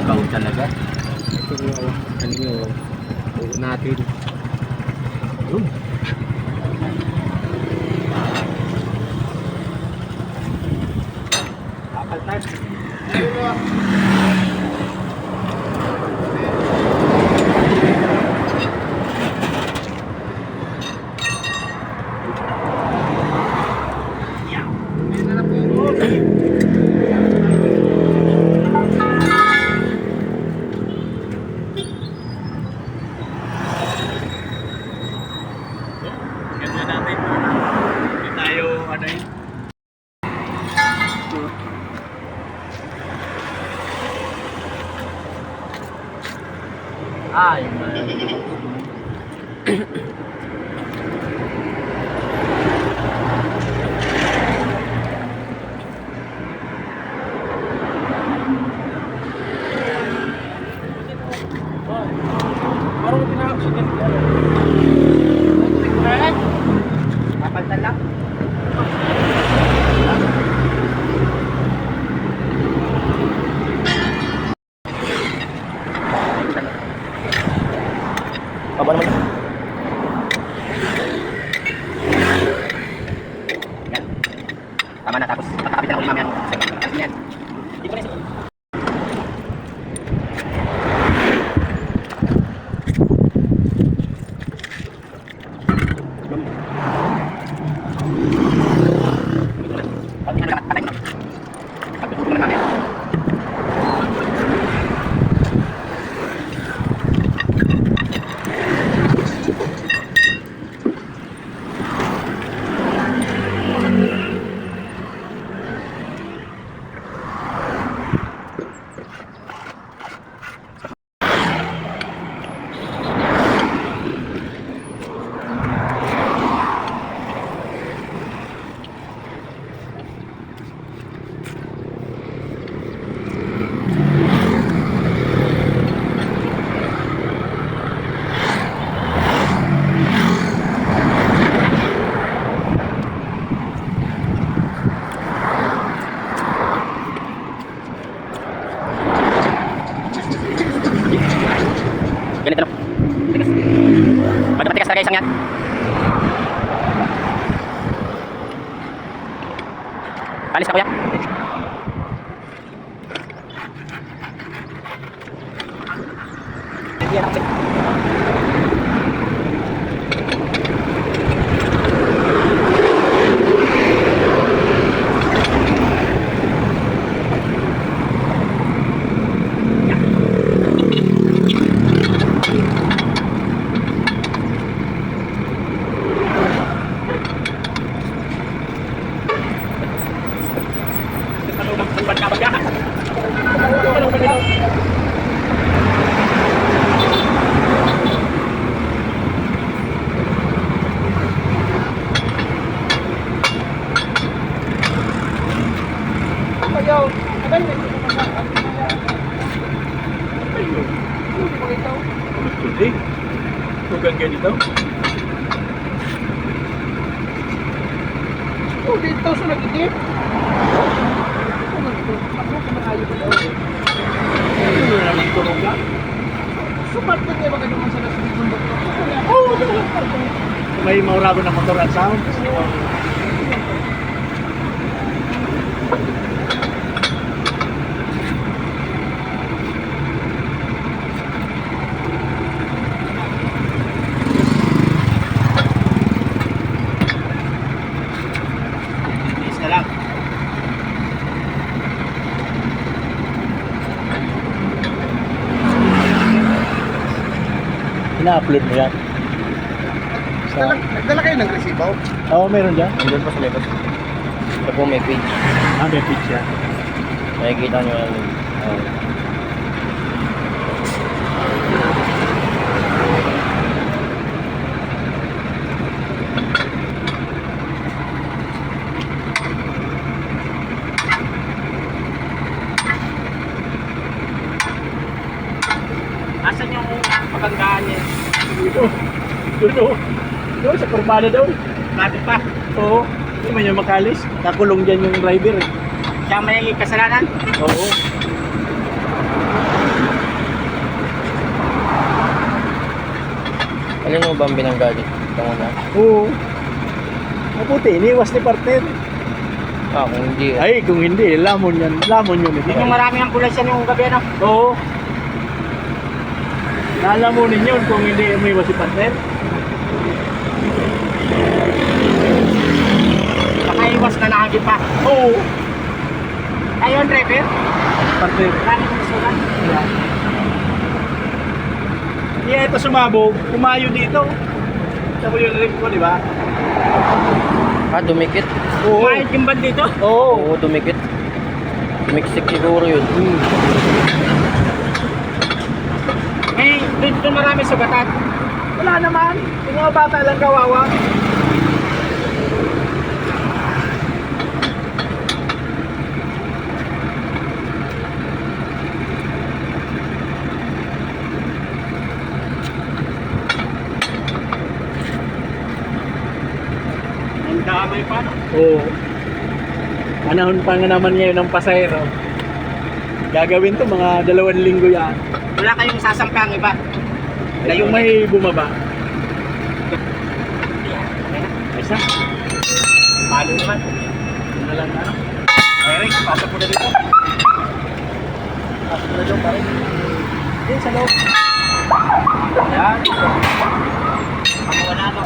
Trabaho talaga. Ito yung ano yung natin. Yun. Kapaltan. Ay, Parang pinaka-accident ko. Kapaltan lang. Baba naman. Yan. Tama na, tapos makakapit na ulit mamaya. Yan. Dito na siya. Ganito lang. Tigas. Matigas talaga isang yan. Alis ka kuya. Yan ako. Tugang ganito. Oh, dito sa nagigit. Ako kumakayo pa daw. Ano naman turugan? Sumat ka kayo baka naman sa nasibig ng doktor. May maurado na motor at sound. Ina-upload mo yan? Nagdala kayo ng resibo? Oo, meron dyan. Nandun po sa labas. Ito po may page. Ah, may page yan. Nakikita nyo yan. Asan yung paganggaan niya? Doon sa kurbada daw. Bakit pa? Oo. Hindi man yung makalis. Nakulong dyan yung driver eh. Siya may kasalanan? Oo. mo ba ang binanggalit? Ito muna. Oo. Mabuti, iniwas ni partner. Ah, kung hindi. Ay, kung hindi, lamon yan. Lamon yun. Yun yung marami ang kulay siya yung gabi, ano? Oo. Lalamunin yun kung hindi umiwas si partner. Nakaiwas na nakagin pa. Oo. Ayun, driver. Partner. Marami kong susulan. Yeah, ito sumabog. Kumayo dito. Sabi yung rim ko, di ba? Ah, dumikit. Oo. Kumain yung band dito. Oo. Oo, dumikit. Dumiksik siguro yun. Eh, dito marami sugatan. Wala naman. Yung mga bata lang kawawa. Ang damay pa, no? Oo. Panahon pa nga naman ngayon ng pasahero. Gagawin to mga 2 linggo yan. Wala kayong sasampang iba. Yung may bumaba. Isa. Palo naman. Yun na lang ano. Eric, pasok mo na dito. Pasok na doon pare. Yan sa loob. Yan. Ako wala, no?